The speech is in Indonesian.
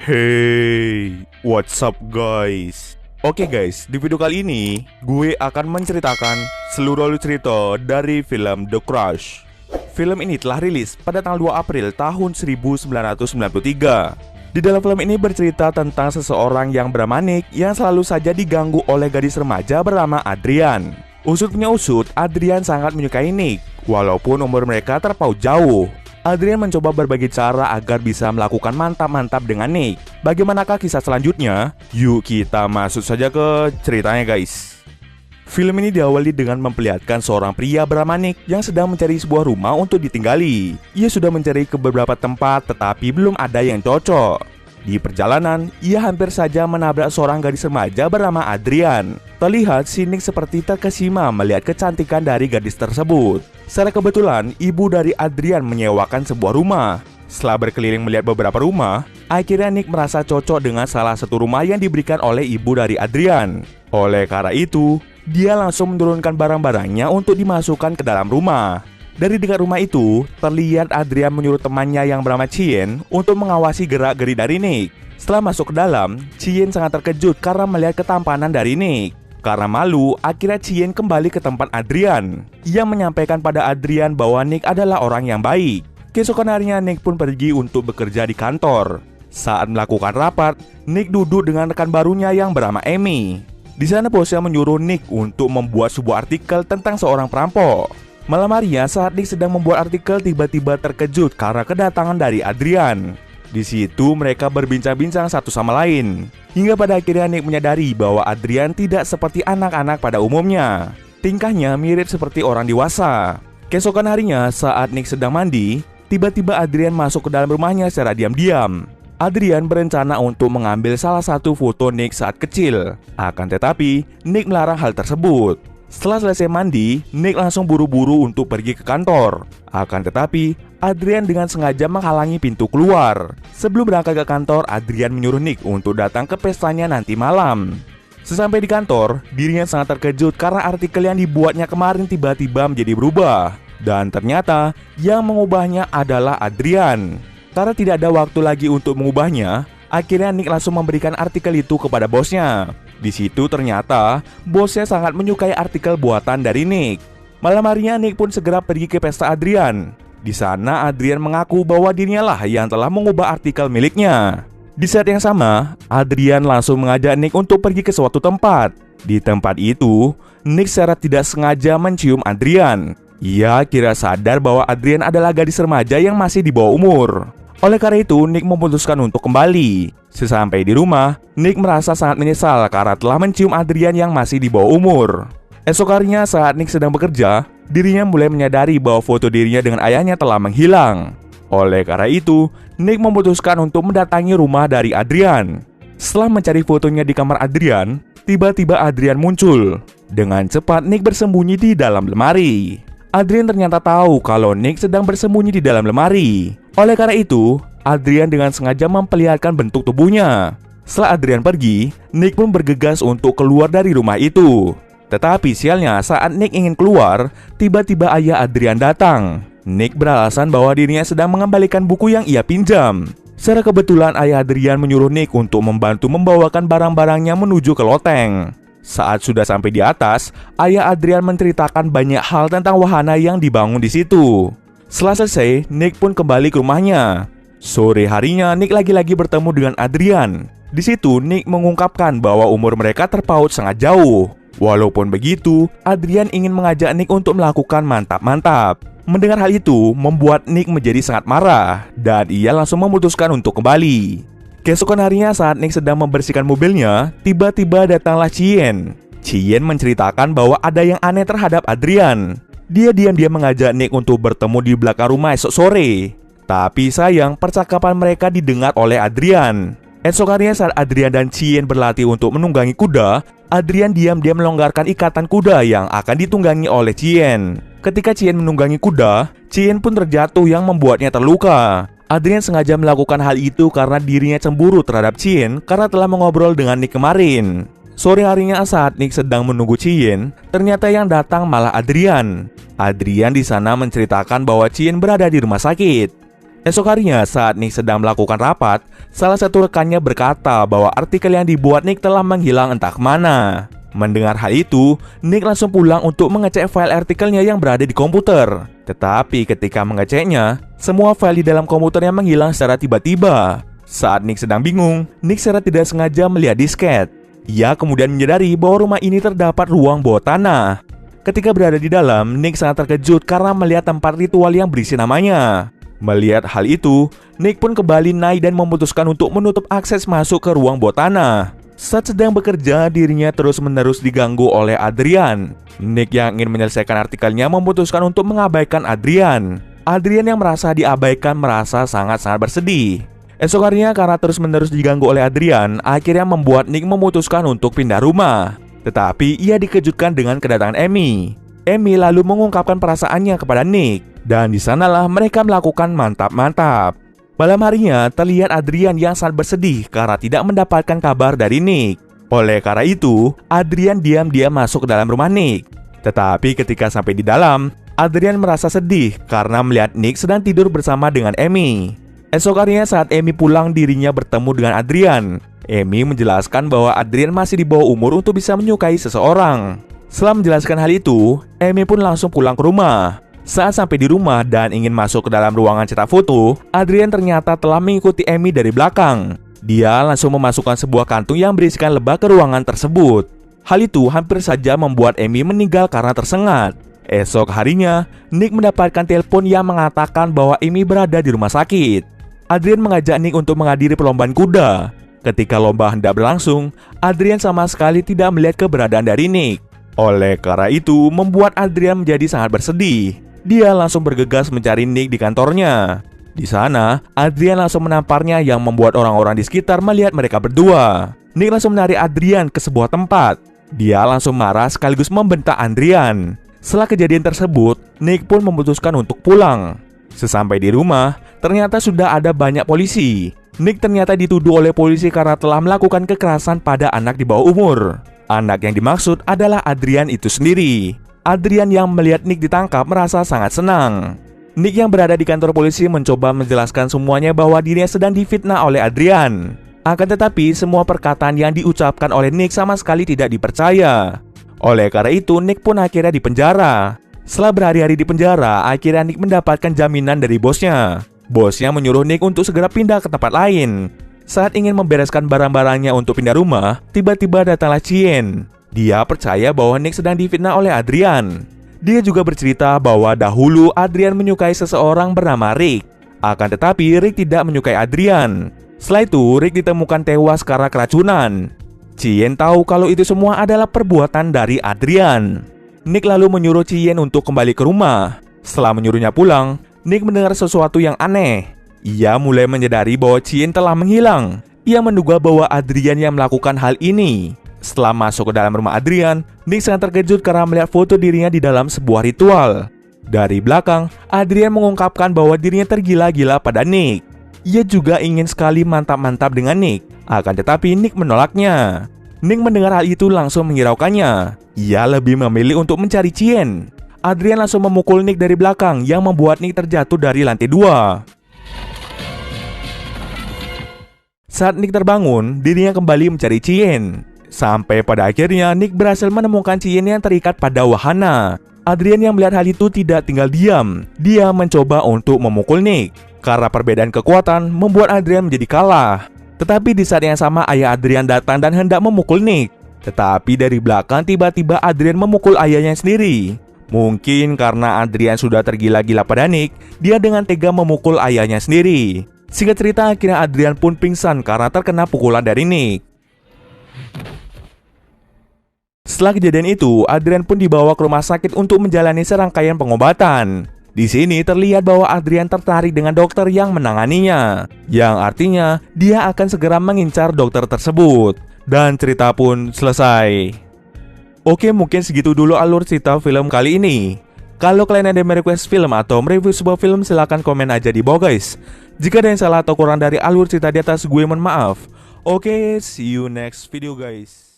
Hey, what's up guys? Oke guys, di video kali ini gue akan menceritakan seluruh alur cerita dari film The Crush. Film ini telah rilis pada tanggal 2 April tahun 1993. Di dalam film ini bercerita tentang seseorang yang bernama Nick yang selalu saja diganggu oleh gadis remaja bernama Adrian. Usut punya usut, Adrian sangat menyukai Nick, walaupun umur mereka terpaut jauh. Adrian mencoba berbagai cara agar bisa melakukan mantap-mantap dengan Nick. Bagaimanakah kisah selanjutnya? Yuk kita masuk saja ke ceritanya guys. Film ini diawali dengan memperlihatkan seorang pria bernama Nick yang sedang mencari sebuah rumah untuk ditinggali. Ia sudah mencari ke beberapa tempat tetapi belum ada yang cocok. Di perjalanan, ia hampir saja menabrak seorang gadis remaja bernama Adrian. Terlihat si Nick seperti terkesima melihat kecantikan dari gadis tersebut. Secara kebetulan, ibu dari Adrian menyewakan sebuah rumah. Setelah berkeliling melihat beberapa rumah, akhirnya Nick merasa cocok dengan salah satu rumah yang diberikan oleh ibu dari Adrian. Oleh karena itu, dia langsung menurunkan barang-barangnya untuk dimasukkan ke dalam rumah. Dari dekat rumah itu, terlihat Adrian menyuruh temannya yang bernama Chien untuk mengawasi gerak-geri dari Nick. Setelah masuk ke dalam, Chien sangat terkejut karena melihat ketampanan dari Nick. Karena malu, akhirnya Chien kembali ke tempat Adrian. Ia menyampaikan pada Adrian bahwa Nick adalah orang yang baik. Keesokan harinya Nick pun pergi untuk bekerja di kantor. Saat melakukan rapat, Nick duduk dengan rekan barunya yang bernama Amy. Di sana bosnya menyuruh Nick untuk membuat sebuah artikel tentang seorang perampok. Malam harinya saat Nick sedang membuat artikel, tiba-tiba terkejut karena kedatangan dari Adrian. Di situ mereka berbincang-bincang satu sama lain. Hingga pada akhirnya Nick menyadari bahwa Adrian tidak seperti anak-anak pada umumnya. Tingkahnya mirip seperti orang dewasa. Keesokan harinya saat Nick sedang mandi, tiba-tiba Adrian masuk ke dalam rumahnya secara diam-diam. Adrian berencana untuk mengambil salah satu foto Nick saat kecil. Akan tetapi, Nick melarang hal tersebut. Setelah selesai mandi, Nick langsung buru-buru untuk pergi ke kantor. Akan tetapi, Adrian dengan sengaja menghalangi pintu keluar. Sebelum berangkat ke kantor, Adrian menyuruh Nick untuk datang ke pestanya nanti malam. Sesampai di kantor, dirinya sangat terkejut karena artikel yang dibuatnya kemarin tiba-tiba menjadi berubah. Dan ternyata, yang mengubahnya adalah Adrian. Karena tidak ada waktu lagi untuk mengubahnya, akhirnya Nick langsung memberikan artikel itu kepada bosnya. Di situ ternyata bosnya sangat menyukai artikel buatan dari Nick. Malam harinya Nick pun segera pergi ke pesta Adrian. Di sana Adrian mengaku bahwa dirinya lah yang telah mengubah artikel miliknya. Di saat yang sama, Adrian langsung mengajak Nick untuk pergi ke suatu tempat. Di tempat itu, Nick secara tidak sengaja mencium Adrian. Ia kira sadar bahwa Adrian adalah gadis remaja yang masih di bawah umur. Oleh karena itu, Nick memutuskan untuk kembali. Sesampai di rumah, Nick merasa sangat menyesal karena telah mencium Adrian yang masih di bawah umur. Esok harinya saat Nick sedang bekerja, dirinya mulai menyadari bahwa foto dirinya dengan ayahnya telah menghilang. Oleh karena itu, Nick memutuskan untuk mendatangi rumah dari Adrian. Setelah mencari fotonya di kamar Adrian, tiba-tiba Adrian muncul. Dengan cepat Nick bersembunyi di dalam lemari. Adrian ternyata tahu kalau Nick sedang bersembunyi di dalam lemari. Oleh karena itu, Adrian dengan sengaja memperlihatkan bentuk tubuhnya. Setelah Adrian pergi, Nick pun bergegas untuk keluar dari rumah itu. Tetapi sialnya saat Nick ingin keluar, tiba-tiba ayah Adrian datang. Nick beralasan bahwa dirinya sedang mengembalikan buku yang ia pinjam. Secara kebetulan ayah Adrian menyuruh Nick untuk membantu membawakan barang-barangnya menuju ke loteng. Saat sudah sampai di atas, ayah Adrian menceritakan banyak hal tentang wahana yang dibangun di situ. Setelah selesai, Nick pun kembali ke rumahnya. Sore harinya, Nick lagi-lagi bertemu dengan Adrian. Di situ, Nick mengungkapkan bahwa umur mereka terpaut sangat jauh. Walaupun begitu, Adrian ingin mengajak Nick untuk melakukan mantap-mantap. Mendengar hal itu, membuat Nick menjadi sangat marah, dan ia langsung memutuskan untuk kembali. Keesokan harinya saat Nick sedang membersihkan mobilnya, tiba-tiba datanglah Chien. Chien menceritakan bahwa ada yang aneh terhadap Adrian. Dia diam-diam mengajak Nick untuk bertemu di belakang rumah esok sore. Tapi sayang, percakapan mereka didengar oleh Adrian. Esok harinya saat Adrian dan Chien berlatih untuk menunggangi kuda, Adrian diam-diam melonggarkan ikatan kuda yang akan ditunggangi oleh Chien. Ketika Chien menunggangi kuda, Chien pun terjatuh yang membuatnya terluka. Adrian sengaja melakukan hal itu karena dirinya cemburu terhadap Chien karena telah mengobrol dengan Nick kemarin. Sore harinya saat Nick sedang menunggu Chien, ternyata yang datang malah Adrian. Adrian di sana menceritakan bahwa Chien berada di rumah sakit. Esok harinya saat Nick sedang melakukan rapat, salah satu rekannya berkata bahwa artikel yang dibuat Nick telah menghilang entah kemana. Mendengar hal itu, Nick langsung pulang untuk mengecek file artikelnya yang berada di komputer. Tetapi ketika mengeceknya, semua file di dalam komputernya menghilang secara tiba-tiba. Saat Nick sedang bingung, Nick secara tidak sengaja melihat disket. Ia kemudian menyadari bahwa rumah ini terdapat ruang bawah tanah. Ketika berada di dalam, Nick sangat terkejut karena melihat tempat ritual yang berisi namanya. Melihat hal itu, Nick pun kembali naik dan memutuskan untuk menutup akses masuk ke ruang bawah tanah. Saat sedang bekerja, dirinya terus-menerus diganggu oleh Adrian. Nick yang ingin menyelesaikan artikelnya memutuskan untuk mengabaikan Adrian. Adrian yang merasa diabaikan merasa sangat-sangat bersedih. Esok harinya karena terus-menerus diganggu oleh Adrian, akhirnya membuat Nick memutuskan untuk pindah rumah. Tetapi ia dikejutkan dengan kedatangan Amy. Amy lalu mengungkapkan perasaannya kepada Nick. Dan di sanalah mereka melakukan mantap-mantap. Malam harinya terlihat Adrian yang sangat bersedih karena tidak mendapatkan kabar dari Nick. Oleh karena itu, Adrian diam-diam masuk ke dalam rumah Nick. Tetapi ketika sampai di dalam, Adrian merasa sedih karena melihat Nick sedang tidur bersama dengan Amy. Esok harinya saat Amy pulang, dirinya bertemu dengan Adrian. Amy menjelaskan bahwa Adrian masih di bawah umur untuk bisa menyukai seseorang. Setelah menjelaskan hal itu, Amy pun langsung pulang ke rumah. Saat sampai di rumah dan ingin masuk ke dalam ruangan cetak foto, Adrian ternyata telah mengikuti Amy dari belakang. Dia langsung memasukkan sebuah kantung yang berisikan lebah ke ruangan tersebut. Hal itu hampir saja membuat Amy meninggal karena tersengat. Esok harinya, Nick mendapatkan telepon yang mengatakan bahwa Amy berada di rumah sakit. Adrian mengajak Nick untuk menghadiri perlombaan kuda. Ketika lomba hendak berlangsung, Adrian sama sekali tidak melihat keberadaan dari Nick. Oleh karena itu, membuat Adrian menjadi sangat bersedih. Dia langsung bergegas mencari Nick di kantornya. Di sana, Adrian langsung menamparnya yang membuat orang-orang di sekitar melihat mereka berdua. Nick langsung menarik Adrian ke sebuah tempat. Dia langsung marah sekaligus membentak Adrian. Setelah kejadian tersebut, Nick pun memutuskan untuk pulang. Sesampai di rumah, ternyata sudah ada banyak polisi. Nick ternyata dituduh oleh polisi karena telah melakukan kekerasan pada anak di bawah umur. Anak yang dimaksud adalah Adrian itu sendiri. Adrian yang melihat Nick ditangkap merasa sangat senang. Nick yang berada di kantor polisi mencoba menjelaskan semuanya bahwa dirinya sedang difitnah oleh Adrian. Akan tetapi semua perkataan yang diucapkan oleh Nick sama sekali tidak dipercaya. Oleh karena itu, Nick pun akhirnya dipenjara. Setelah berhari-hari di penjara, akhirnya Nick mendapatkan jaminan dari bosnya. Bosnya menyuruh Nick untuk segera pindah ke tempat lain. Saat ingin membereskan barang-barangnya untuk pindah rumah, tiba-tiba datanglah Chien. Dia percaya bahwa Nick sedang difitnah oleh Adrian. Dia juga bercerita bahwa dahulu Adrian menyukai seseorang bernama Rick. Akan tetapi Rick tidak menyukai Adrian. Setelah itu Rick ditemukan tewas karena keracunan. Chien tahu kalau itu semua adalah perbuatan dari Adrian. Nick lalu menyuruh Chien untuk kembali ke rumah. Setelah menyuruhnya pulang, Nick mendengar sesuatu yang aneh. Ia mulai menyadari bahwa Chien telah menghilang. Ia menduga bahwa Adrian yang melakukan hal ini. Setelah masuk ke dalam rumah Adrian, Nick sangat terkejut karena melihat foto dirinya di dalam sebuah ritual. Dari belakang, Adrian mengungkapkan bahwa dirinya tergila-gila pada Nick. Ia juga ingin sekali mantap-mantap dengan Nick. Akan tetapi Nick menolaknya. Nick mendengar hal itu langsung menghiraukannya. Ia lebih memilih untuk mencari Chien. Adrian langsung memukul Nick dari belakang yang membuat Nick terjatuh dari lantai 2. Saat Nick terbangun, dirinya kembali mencari Chien. Sampai pada akhirnya Nick berhasil menemukan Chien yang terikat pada wahana. Adrian yang melihat hal itu tidak tinggal diam. Dia mencoba untuk memukul Nick. Karena perbedaan kekuatan membuat Adrian menjadi kalah. Tetapi di saat yang sama ayah Adrian datang dan hendak memukul Nick. Tetapi dari belakang tiba-tiba Adrian memukul ayahnya sendiri. Mungkin karena Adrian sudah tergila-gila pada Nick, dia dengan tega memukul ayahnya sendiri. Singkat cerita, akhirnya Adrian pun pingsan karena terkena pukulan dari Nick. Setelah kejadian itu, Adrian pun dibawa ke rumah sakit untuk menjalani serangkaian pengobatan. Di sini terlihat bahwa Adrian tertarik dengan dokter yang menanganinya, yang artinya dia akan segera mengincar dokter tersebut. Dan cerita pun selesai. Oke, mungkin segitu dulu alur cerita film kali ini. Kalau kalian ada request film atau mereview sebuah film, silahkan komen aja di bawah guys. Jika ada yang salah atau kurang dari alur cerita di atas, gue mohon maaf. Oke, see you next video guys.